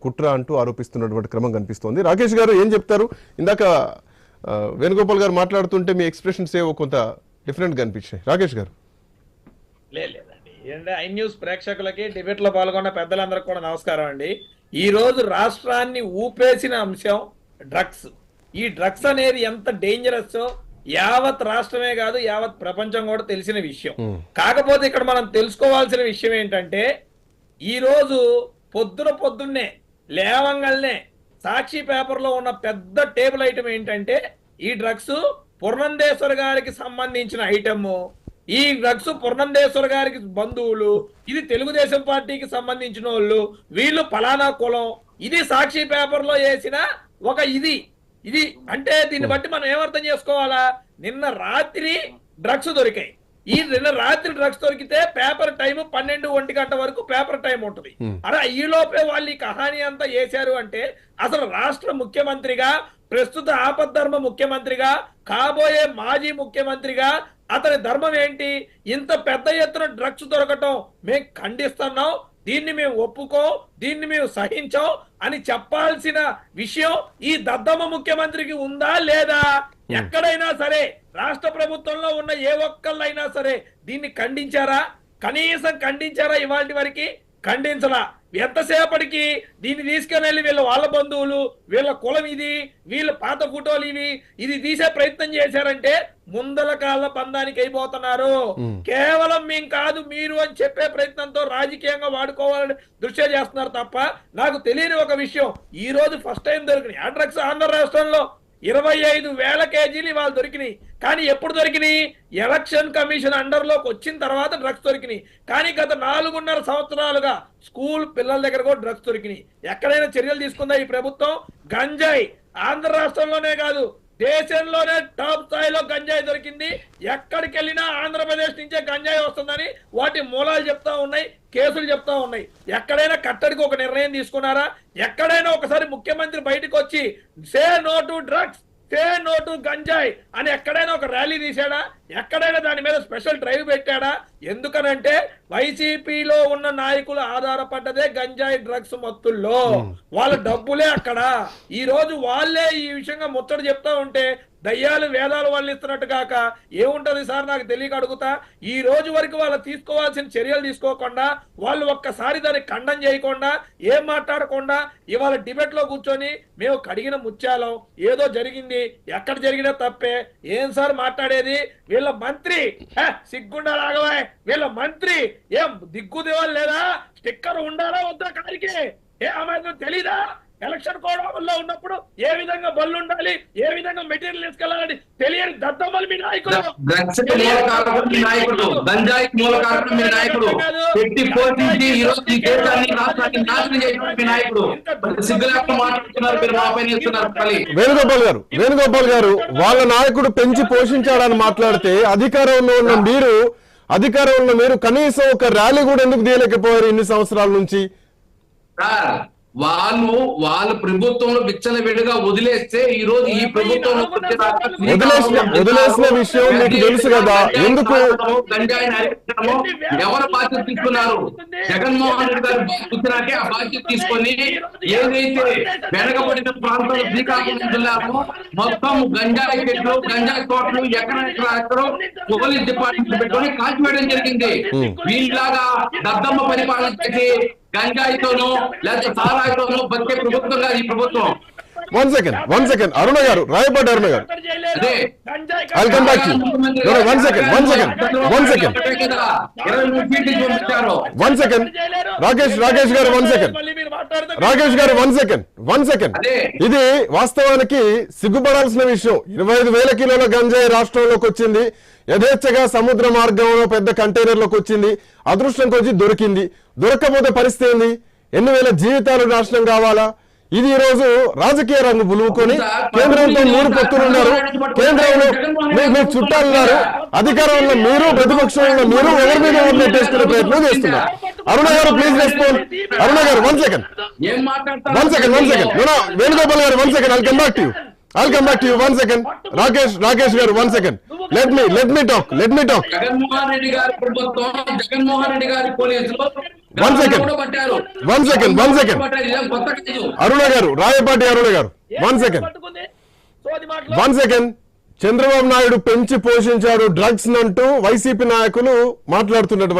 కుట్ర అంటూ ఆరోపిస్తున్నటువంటి క్రమం కనిపిస్తోంది. రాకేష్ గారు ఏం చెప్తారు? ఇందాక వేణుగోపాల్ గారు మాట్లాడుతుంటే మీ ఎక్స్ప్రెషన్స్ ఏవో కొంత డిఫరెంట్ గా అనిపించాయి. రాకేష్ గారు. లేదండి, ఏంటంటే ఐ న్యూస్ ప్రేక్షకులకి, డిబేట్ లో పాల్గొన్న పెద్దలందరికీ కూడా నమస్కారం అండి. ఈ రోజు రాష్ట్రాన్ని ఊపేసిన అంశం డ్రగ్స్. ఈ డ్రగ్స్ అనేది ఎంత డేంజరస్ యావత్ రాష్ట్రమే కాదు, యావత్ ప్రపంచం కూడా తెలిసిన విషయం. కాకపోతే ఇక్కడ మనం తెలుసుకోవాల్సిన విషయం ఏంటంటే, ఈ రోజు పొద్దున్నే లేవంగానే సాక్షి పేపర్ లో ఉన్న పెద్ద టేబుల్ ఐటమ్ ఏంటంటే, ఈ డ్రగ్స్ పురంధేశ్వర్ గారికి సంబంధించిన ఐటమ్. ఈ డ్రగ్స్ పురంధేశ్వర్ గారికి బంధువులు, ఇది తెలుగుదేశం పార్టీకి సంబంధించిన వాళ్ళు, వీళ్ళు ఫలానా కులం. ఇది సాక్షి పేపర్ లో వేసిన ఒక ఇది అంటే దీన్ని బట్టి మనం ఏమర్థం చేసుకోవాలా? నిన్న రాత్రి డ్రగ్స్ దొరికాయి. నిన్న రాత్రి డ్రగ్స్ దొరికితే పేపర్ టైం 12-1 గంట వరకు పేపర్ టైం ఉంటుంది. అలా ఈ లోపే వాళ్ళు ఈ కహాని అంతా చేశారు అంటే, అసలు రాష్ట్ర ముఖ్యమంత్రిగా, ప్రస్తుత ఆపద్ధర్మ ముఖ్యమంత్రిగా, కాబోయే మాజీ ముఖ్యమంత్రిగా అతని ధర్మం ఏంటి? ఇంత పెద్ద ఎత్తున డ్రగ్స్ దొరకటం మేము ఖండిస్తున్నాం, దీన్ని మేము ఒప్పుకోం, దీన్ని మేము సహించాం అని చెప్పాల్సిన విషయం ఈ దద్దమ్మ ముఖ్యమంత్రికి ఉందా లేదా? ఎక్కడైనా సరే రాష్ట్ర ప్రభుత్వంలో ఉన్న ఏ ఒక్కళ్ళైనా సరే దీన్ని ఖండించారా? కనీసం ఖండించారా? ఇవాళ వరకు ఖండించలా. ఎంతసేపటికి దీన్ని తీసుకెళ్ళి వాళ్ళ బంధువులు, వీళ్ళ కులం ఇది, వీళ్ళ పాత ఫోటోలు ఇది తీసే ప్రయత్నం చేశారంటే ముందల కాళ్ళ బంధానికి అయిపోతున్నారు. కేవలం మేము కాదు మీరు అని చెప్పే ప్రయత్నంతో రాజకీయంగా వాడుకోవాలని దృష్ట్యా చేస్తున్నారు తప్ప, నాకు తెలియని ఒక విషయం, ఈ రోజు ఫస్ట్ టైం దొరికినాయి ఆ డ్రగ్స్ ఆంధ్ర రాష్ట్రంలో 25,000 కేజీలు ఇవాళ దొరికినాయి. కానీ ఎప్పుడు దొరికినాయి? ఎలక్షన్ కమిషన్ అండర్ లోకి వచ్చిన తర్వాత డ్రగ్స్ దొరికినాయి. కానీ గత 4.5 సంవత్సరాలుగా స్కూల్ పిల్లల దగ్గర కూడా డ్రగ్స్ దొరికినాయి. ఎక్కడైనా చర్యలు తీసుకుందా ఈ ప్రభుత్వం? గంజాయి ఆంధ్ర రాష్ట్రంలోనే కాదు, దేశంలోనే టాప్ స్థాయిలో గంజాయి దొరికింది. ఎక్కడికి వెళ్ళినా ఆంధ్రప్రదేశ్ నుంచే గంజాయి వస్తుందని వాటి మూలాలు చెప్తా ఉన్నాయి, కేసులు చెప్తా ఉన్నాయి. ఎక్కడైనా కట్టడికి ఒక నిర్ణయం తీసుకున్నారా? ఎక్కడైనా ఒకసారి ముఖ్యమంత్రి బయటకు వచ్చి say no to drugs, say no to ganja అని ఎక్కడైనా ఒక ర్యాలీ తీశాడా? ఎక్కడైనా దాని మీద స్పెషల్ డ్రైవ్ పెట్టాడా? ఎందుకనంటే వైసీపీలో ఉన్న నాయకులు ఆధారపడ్డదే గంజాయి డ్రగ్స్ మత్తుల్లో, వాళ్ళ డబ్బులే అక్కడ. ఈ రోజు వాళ్ళే ఈ విషయంగా ముచ్చట చెప్తా ఉంటే దయ్యాలు వేదాలు వాళ్ళు ఇస్తున్నట్టు కాక ఏముంటది సార్ నాకు తెలియక అడుగుతా. ఈ రోజు వరకు వాళ్ళు తీసుకోవాల్సిన చర్యలు తీసుకోకుండా, వాళ్ళు ఒక్కసారి దాన్ని ఖండం చేయకుండా, ఏం మాట్లాడకుండా ఇవాళ డిబేట్ లో కూర్చొని మేము కడిగిన ముత్యాలం, ఏదో జరిగింది, ఎక్కడ జరిగినా తప్పే, ఏం సార్ మాట్లాడేది? వీళ్ళ మంత్రి సిగ్గుండా రాగవా? వీళ్ళ మంత్రి ఏం దిగ్గు దేవాలి లేదా? స్టిక్కర్ ఉండాలా వద్దా కారికి? ఏ అమ్మాయి తెలీదా? ఎలక్షన్ కోడ్ లో ఉన్నప్పుడు ఏ విధంగా బళ్ళు ఉండాలి, ఏ విధంగా మెటీరియల్ తీసుకెళ్లాలని తెలియని దద్దమ్మలు మీ నాయకులు. వేణుగోపాల్ గారు వాళ్ళ నాయకుడు పెంచి పోషించాడని మాట్లాడితే, అధికారంలో ఉన్న మీరు కనీసం ఒక ర్యాలీ కూడా ఎందుకు తీయలేకపోయారు ఇన్ని సంవత్సరాల నుంచి? వాళ్ళ ప్రభుత్వంలో విచ్చలవిడిగా వదిలేస్తే ఈ రోజు ఈ ప్రభుత్వంలో వదిలేసిన విషయం మీకు తెలుసు కదా. ఎందుకు గంజాయిని అరికట్టడము ఎవరు బాధ్యత తీసుకున్నారు? జగన్మోహన్ రెడ్డి గారు వచ్చినాకే ఆ బాధ్యత తీసుకొని ఏదైతే వెనకబడిన ప్రాంతంలో శ్రీకాకుళం జిల్లాలో మొత్తం గంజాయి చెట్లు, గంజాయి తోటలు ఎక్కడెక్కడ పోలీస్ డిపార్ట్మెంట్ పెట్టుకొని కాల్చివేయడం జరిగింది. వీళ్ళలాగా దద్దమ్మ పరిపాలన చేసి గంజాయితోనూ లేకపోతే సారాయితోనూ బతికే ప్రభుత్వంగా ఈ ప్రభుత్వం. వన్ సెకండ్ అరుణ గారు, రాయపాటి అరుణ గారు, రాకేష్ గారు ఇది వాస్తవానికి సిగ్గుపడాల్సిన విషయం. 25,000 కిలోల గంజాయి రాష్ట్రంలోకి వచ్చింది. యథేచ్ఛగా సముద్ర మార్గంలో పెద్ద కంటైనర్లోకి వచ్చింది. అదృష్టం కొద్ది దొరికింది. దొరక్కపోతే పరిస్థితి ఏంది? ఎన్ని వేల జీవితాలు నాశనం కావాలా? ఇది ఈ రోజు రాజకీయ రంగు పులువుకొని కేంద్రంతో మీరు పొత్తులున్నారు, కేంద్రంలో మీరు చుట్టాలున్నారు, అధికారంలో మీరు, ప్రతిపక్షంలో మీరు ఎవరి మీద నెట్టేసుకునే ప్రయత్నం చేస్తున్నారు. అరుణ గారు ప్లీజ్ రెస్పాండ్. అరుణ గారు వన్ సెకండ్ వేణుగోపాల్ గారు 1 second. I'll come back to you 1 second. Rakesh garu 1 second. Let me talk. Jaganmohan Reddy గారి ప్రభుత్వం, జగన్మోహన్ రెడ్డి గారి పోలీసులు One second. కూడా పట్టారు. One second. పట్టారు. ఇదేం కొత్త కాదు. అరుణ గారు, రాయపాటి అరుణ గారు, 1 second. పట్టుకుంది సోది మాటలు 1 second. చంద్రబాబు నాయుడు పెంచి పోషించాడు డ్రగ్స్ నంటూ వైసీపీ నాయకులు మాట్లాడుతున్నటువంటి